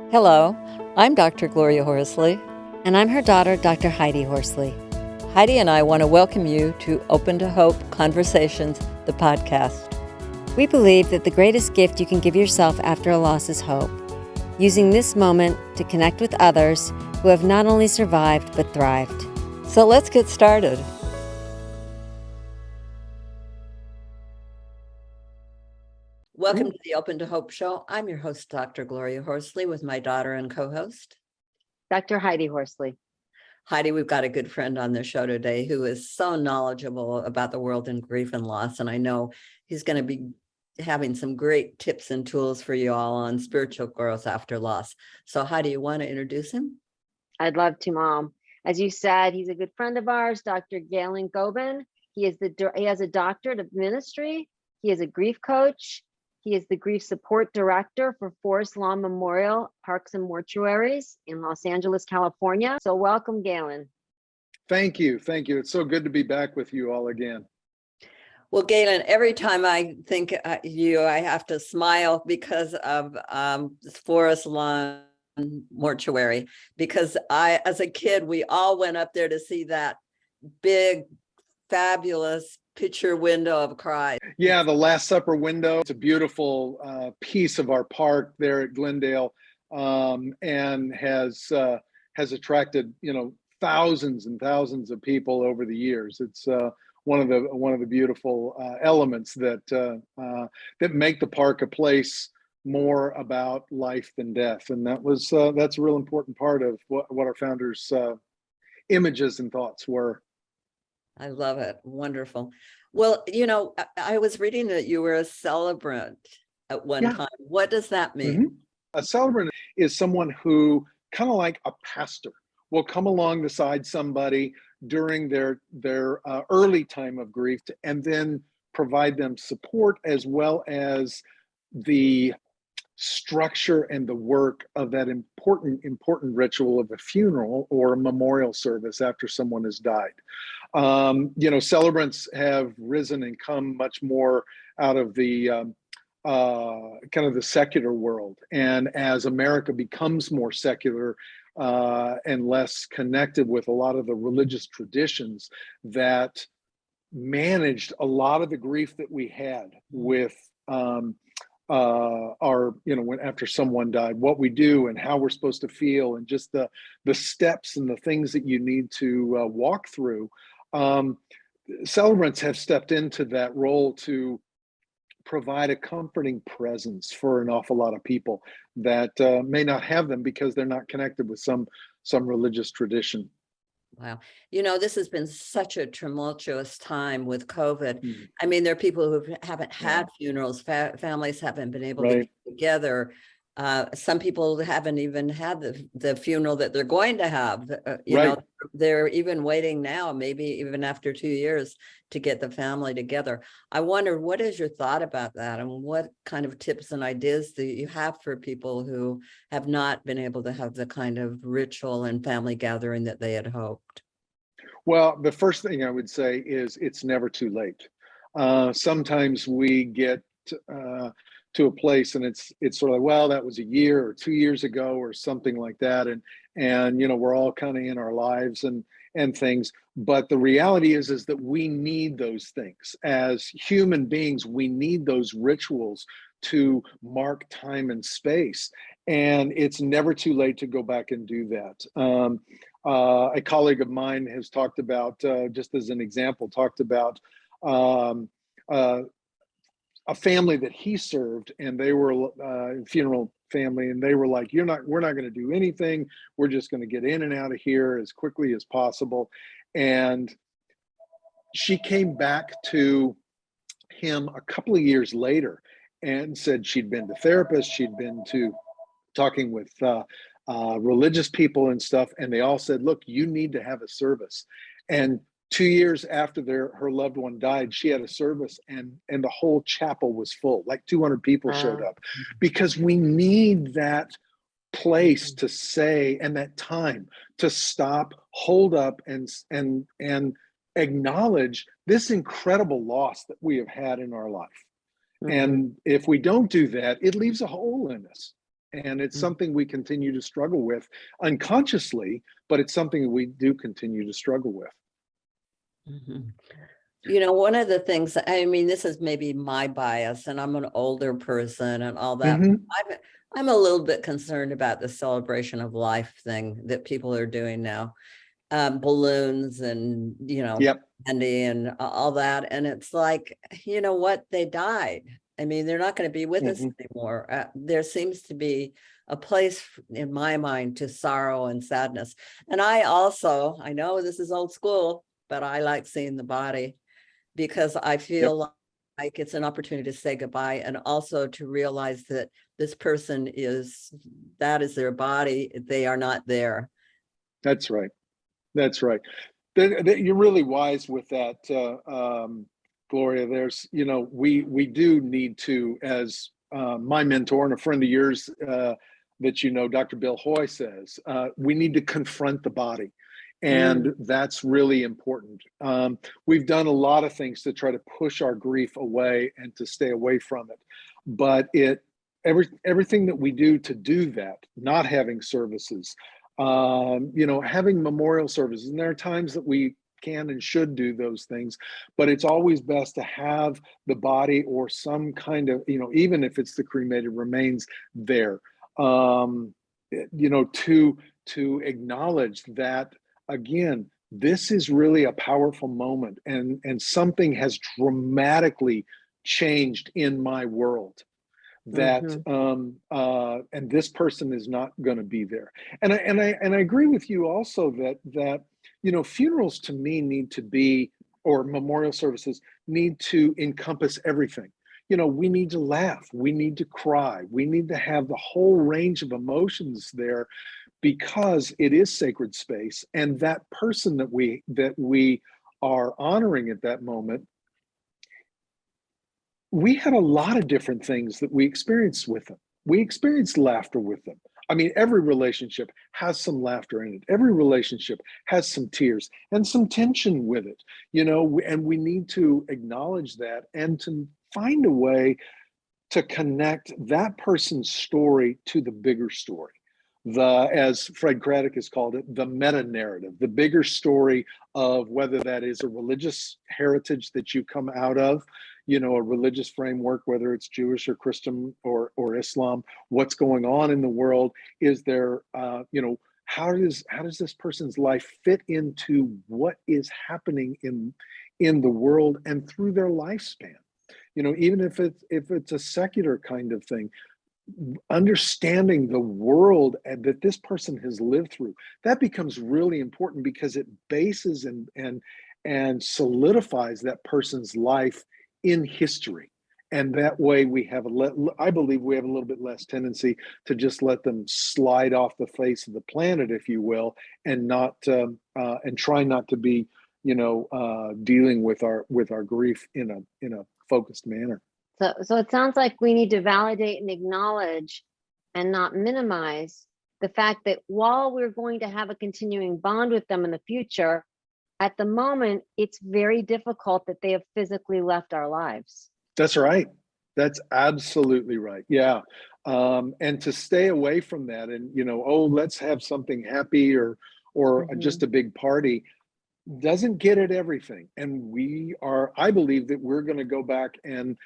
Hello, I'm Dr. Gloria Horsley. And I'm her daughter, Dr. Heidi Horsley. Heidi and I want to welcome you to Open to Hope Conversations, the podcast. We believe that the greatest gift you can give yourself after a loss is hope, using this moment to connect with others who have not only survived but thrived. So let's get started. Welcome to the Open to Hope show. I'm your host, Dr. Gloria Horsley, with my daughter and co-host, Dr. Heidi Horsley. Heidi. We've got a good friend on the show today who is so knowledgeable about the world in grief and loss, and I know he's going to be having some great tips and tools for you all on spiritual growth after loss. So Heidi, you want to introduce him? I'd love to, Mom. As you said, he's a good friend of ours, Dr. Galen Goben. He has a doctorate of ministry. He is a grief coach. He is the grief support director for Forest Lawn Memorial Parks and Mortuaries in Los Angeles, California. So welcome, Galen. Thank you. Thank you. It's so good to be back with you all again. Well, Galen, every time I think you, I have to smile because of Forest Lawn Mortuary, because as a kid, we all went up there to see that big, fabulous picture window of Christ. Yeah, the Last Supper window. It's a beautiful piece of our park there at Glendale, and has attracted thousands and thousands of people over the years. It's one of the beautiful elements that make the park a place more about life than death, and that's a real important part of what our founders' images and thoughts were. I love it. Wonderful. Well, I was reading that you were a celebrant at one time. What does that mean? Mm-hmm. A celebrant is someone who, kind of like a pastor, will come along beside somebody during their early time of grief and then provide them support, as well as the structure and the work of that important ritual of a funeral or a memorial service after someone has died. Celebrants have risen and come much more out of the kind of the secular world. And as America becomes more secular and less connected with a lot of the religious traditions that managed a lot of the grief that we had with when after someone died, what we do and how we're supposed to feel, and just the steps and the things that you need to walk through. Celebrants have stepped into that role to provide a comforting presence for an awful lot of people that may not have them because they're not connected with some religious tradition. Wow. This has been such a tumultuous time with COVID. Mm-hmm. I mean, there are people who haven't had funerals, families haven't been able to get together. Some people haven't even had the funeral that they're going to have. They're even waiting now, maybe even after 2 years, to get the family together. I wonder, what is your thought about that? And what kind of tips and ideas do you have for people who have not been able to have the kind of ritual and family gathering that they had hoped? Well, the first thing I would say is it's never too late. Sometimes we get to a place and it's sort of like, well, that was a year or 2 years ago or something like that, and we're all kind of in our lives and things, but the reality is that we need those things as human beings. We need those rituals to mark time and space, and it's never too late to go back and do that. A colleague of mine has talked about, just as an example, a family that he served, and they were a funeral family, and they were like, we're not going to do anything. We're just going to get in and out of here as quickly as possible. And she came back to him a couple of years later and said she'd been to therapists, she'd been to talking with religious people and stuff, and they all said, look, you need to have a service. And 2 years after her loved one died, she had a service, and the whole chapel was full. Like 200 people showed up, because we need that place to say, and that time to stop, hold up, and acknowledge this incredible loss that we have had in our life. And if we don't do that, it leaves a hole in us. And it's something we continue to struggle with unconsciously, but it's something that we do continue to struggle with. Mhm. You know, one of the things, I mean, this is maybe my bias, and I'm an older person and all that. Mhm. I'm a little bit concerned about the celebration of life thing that people are doing now. Balloons and, you know, Yep. candy and all that. And it's like, you know what? They died. I mean, they're not going to be with us Mhm. anymore. There seems to be a place in my mind to sorrow and sadness. And I know this is old school, but I like seeing the body because I Yep. feel like it's an opportunity to say goodbye and also to realize that this person that is their body. They are not there. That's right. That's right. You're really wise with that, Gloria. There's, you know, we do need to, as my mentor and a friend of yours that you know, Dr. Bill Hoy says, we need to confront the body. And that's really important. We've done a lot of things to try to push our grief away and to stay away from it. But everything that we do to do that, not having services, you know, having memorial services, and there are times that we can and should do those things, but it's always best to have the body or some kind of, you know, even if it's the cremated remains there, you know, to acknowledge that, again, this is really a powerful moment, and something has dramatically changed in my world, that and this person is not going to be there. And I agree with you also that you know, funerals to me need to be, or memorial services need to encompass everything. You know, we need to laugh, we need to cry, we need to have the whole range of emotions there, because it is sacred space, and that person that we are honoring at that moment, we had a lot of different things that we experienced with them. We experienced laughter with them. I mean, every relationship has some laughter in it. Every relationship has some tears and some tension with it, you know, and we need to acknowledge that and to find a way to connect that person's story to the bigger story. As Fred Craddock has called it, the meta narrative, the bigger story of whether that is a religious heritage that you come out of, you know, a religious framework, whether it's Jewish or Christian or Islam, what's going on in the world. Is there, you know, how does this person's life fit into what is happening in the world and through their lifespan? You know, even if it's a secular kind of thing, understanding the world that this person has lived through, that becomes really important, because it bases and solidifies that person's life in history. And that way I believe we have a little bit less tendency to just let them slide off the face of the planet, if you will, and not and try not to be, you know, dealing with our grief in a focused manner. So it sounds like we need to validate and acknowledge and not minimize the fact that while we're going to have a continuing bond with them in the future, at the moment, it's very difficult that they have physically left our lives. That's right. That's absolutely right. Yeah. And to stay away from that and, you know, oh, let's have something happy or just a big party, doesn't get at everything. And I believe that we're going to go back and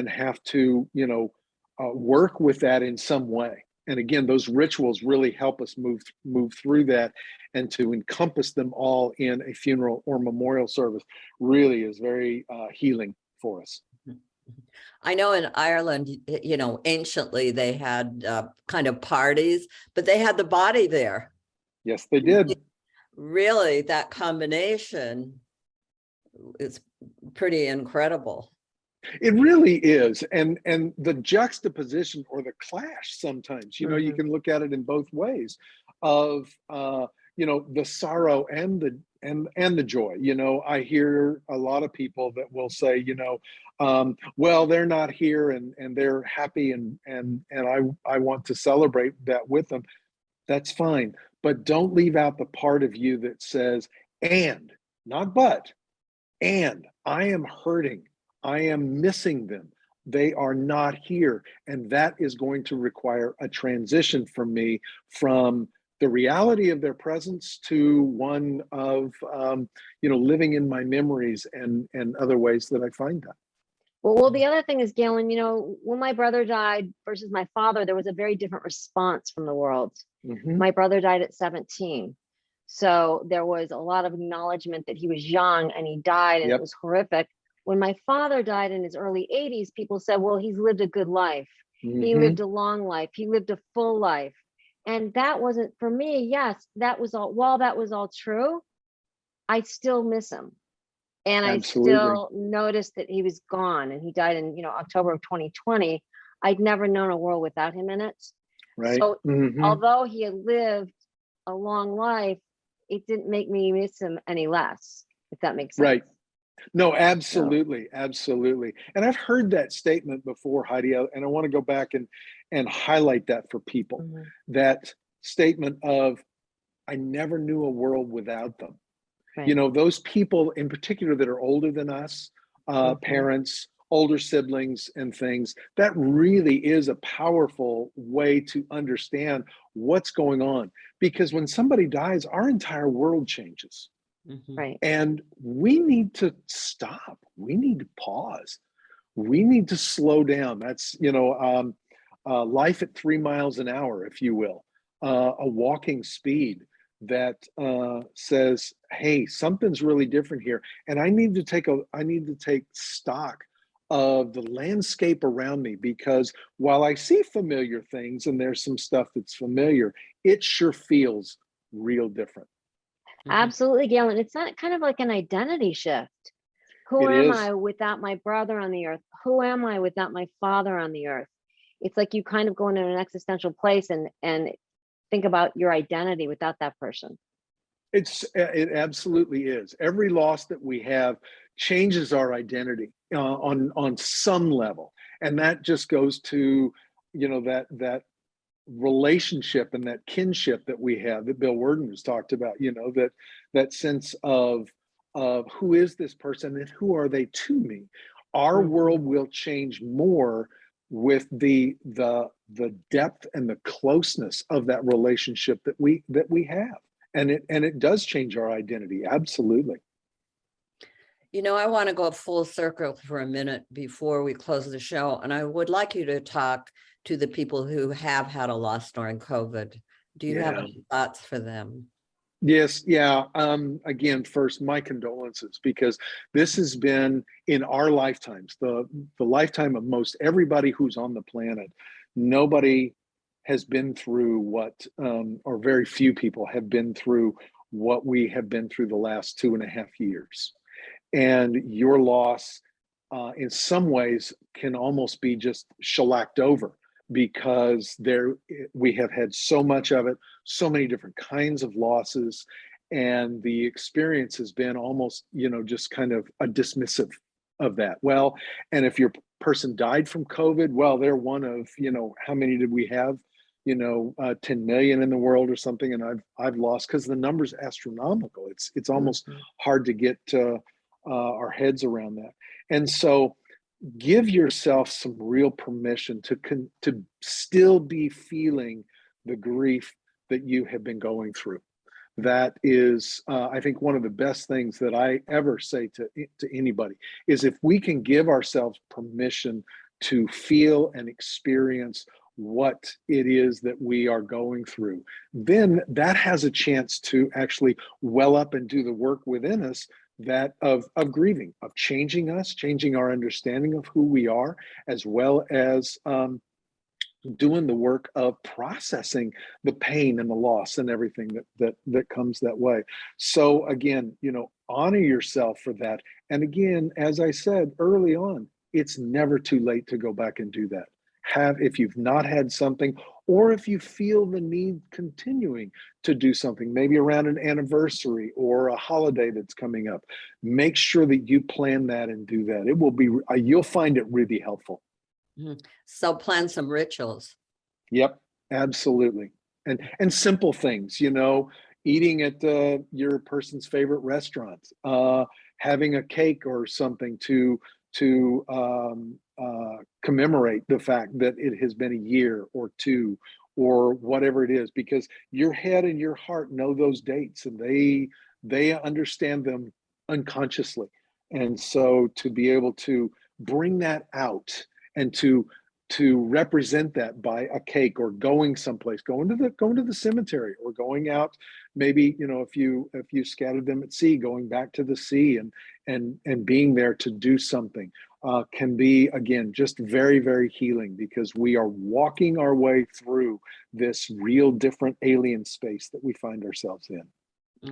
have to, you know, work with that in some way. And again, those rituals really help us move through that, and to encompass them all in a funeral or memorial service really is very healing for us. I know in Ireland, you know, anciently they had kind of parties, but they had the body there. Yes, they did. Really, that combination is pretty incredible. It really is. And the juxtaposition or the clash sometimes, you know, you can look at it in both ways of, you know, the sorrow and the joy. You know, I hear a lot of people that will say, you know, well, they're not here and they're happy and I want to celebrate that with them. That's fine. But don't leave out the part of you that says, and, not but, and I am hurting. I am missing them. They are not here. And that is going to require a transition for me from the reality of their presence to one of, living in my memories and other ways that I find that. Well, the other thing is, Galen, when my brother died versus my father, there was a very different response from the world. Mm-hmm. My brother died at 17. So there was a lot of acknowledgement that he was young and he died, and Yep. it was horrific. When my father died in his early 80s, people said, well, he's lived a good life. Mm-hmm. He lived a long life. He lived a full life. And that wasn't for me. Yes, that was all. While that was all true, I still miss him. And Absolutely. I still noticed that he was gone, and he died in, October of 2020. I'd never known a world without him in it. Right. So Mm-hmm. although he had lived a long life, it didn't make me miss him any less, if that makes sense. Right. No, absolutely. Absolutely. And I've heard that statement before, Heidi, and I want to go back and highlight that for people. Mm-hmm. That statement of, I never knew a world without them. Right. Those people in particular that are older than us, Mm-hmm. parents, older siblings and things, that really is a powerful way to understand what's going on. Because when somebody dies, our entire world changes. Mm-hmm. Right. And we need to stop. We need to pause. We need to slow down. That's, life at 3 miles an hour, if you will, a walking speed that says, hey, something's really different here. And I need to take stock of the landscape around me, because while I see familiar things and there's some stuff that's familiar, it sure feels real different. Mm-hmm. Absolutely, Galen. It's not kind of like an identity shift. Who It am is. I without my brother on the earth? Who am I without my father on the earth? It's like you kind of go into an existential place and think about your identity without that person. It absolutely is. Every loss that we have changes our identity on some level, and that just goes to that relationship and that kinship that we have that Bill Worden has talked about. That sense of who is this person and who are they to me. Our Mm-hmm. world will change more with the depth and the closeness of that relationship that we have. And it does change our identity. Absolutely. I want to go full circle for a minute before we close the show. And I would like you to talk to the people who have had a loss during COVID. Do you have any thoughts for them? Yes. Yeah. Again, first, my condolences, because this has been in our lifetimes, the lifetime of most everybody who's on the planet. Nobody has been through what, or very few people have been through what we have been through the last 2.5 years. And your loss, in some ways, can almost be just shellacked over, because we have had so much of it, so many different kinds of losses, and the experience has been almost, just kind of a dismissive of that. Well, and if your person died from COVID, well, they're one of, how many did we have? 10 million in the world or something, and I've lost, because the number's astronomical. It's almost hard to get our heads around that. And so give yourself some real permission to still be feeling the grief that you have been going through. That is, I think, one of the best things that I ever say to anybody is, if we can give ourselves permission to feel and experience what it is that we are going through, then that has a chance to actually well up and do the work within us, that of grieving, of changing us, changing our understanding of who we are, as well as doing the work of processing the pain and the loss and everything that comes that way. So again, honor yourself for that. And again, as I said early on, it's never too late to go back and do that. If you've not had something, or if you feel the need continuing to do something, maybe around an anniversary or a holiday that's coming up, make sure that you plan that and do that. It will be, you'll find it really helpful. Mm-hmm. So plan some rituals. Yep, absolutely. And simple things, eating at your person's favorite restaurant, having a cake or something to commemorate the fact that it has been a year or two or whatever it is, because your head and your heart know those dates, and they understand them unconsciously. And so to be able to bring that out and to represent that by a cake, or going someplace, going to the cemetery, or going out, maybe, if you scattered them at sea, going back to the sea and being there to do something, can be, again, just very, very healing, because we are walking our way through this real different alien space that we find ourselves in.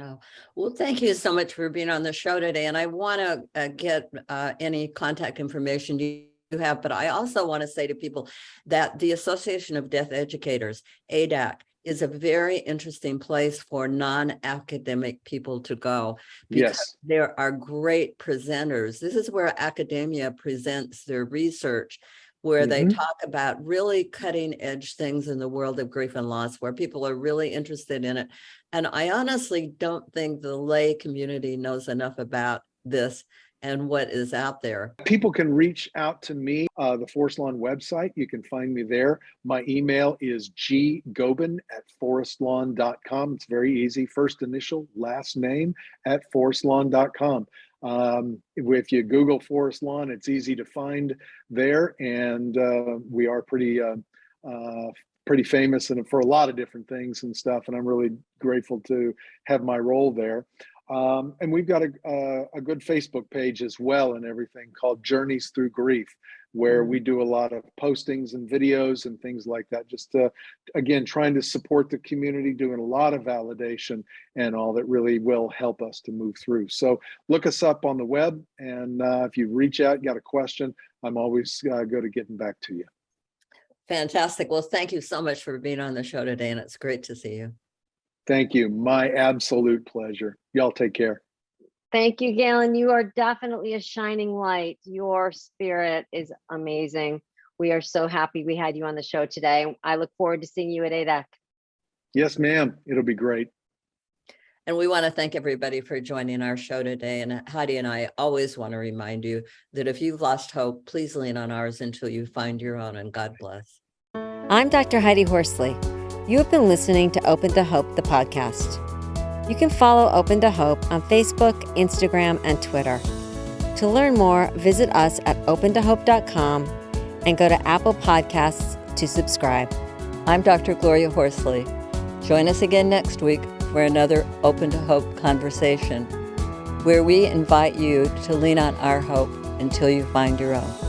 Oh, well, thank you so much for being on the show today. And I want to get any contact information you have, but I also want to say to people that the Association of Death Educators, ADAC, is a very interesting place for non-academic people to go, because Yes. there are great presenters. This is where academia presents their research, where they talk about really cutting edge things in the world of grief and loss, where people are really interested in it. And I honestly don't think the lay community knows enough about this and what is out there. People can reach out to me, the Forest Lawn website. You can find me there. My email is ggoben@forestlawn.com. It's very easy. First initial, last name @forestlawn.com. If you Google Forest Lawn, it's easy to find there. And we are pretty famous and for a lot of different things and stuff. And I'm really grateful to have my role there. And we've got a good Facebook page as well and everything, called Journeys Through Grief, where we do a lot of postings and videos and things like that, just again, trying to support the community, doing a lot of validation and all that really will help us to move through. So look us up on the web, and if you reach out, got a question, I'm always good at getting back to you. Fantastic. Well, thank you so much for being on the show today, and it's great to see you. Thank you. My absolute pleasure. Y'all take care. Thank you, Galen. You are definitely a shining light. Your spirit is amazing. We are so happy we had you on the show today. I look forward to seeing you at ADAC. Yes, ma'am. It'll be great. And we want to thank everybody for joining our show today. And Heidi and I always want to remind you that if you've lost hope, please lean on ours until you find your own, and God bless. I'm Dr. Heidi Horsley. You have been listening to Open to Hope, the podcast. You can follow Open to Hope on Facebook, Instagram, and Twitter. To learn more, visit us at opentohope.com and go to Apple Podcasts to subscribe. I'm Dr. Gloria Horsley. Join us again next week for another Open to Hope conversation, where we invite you to lean on our hope until you find your own.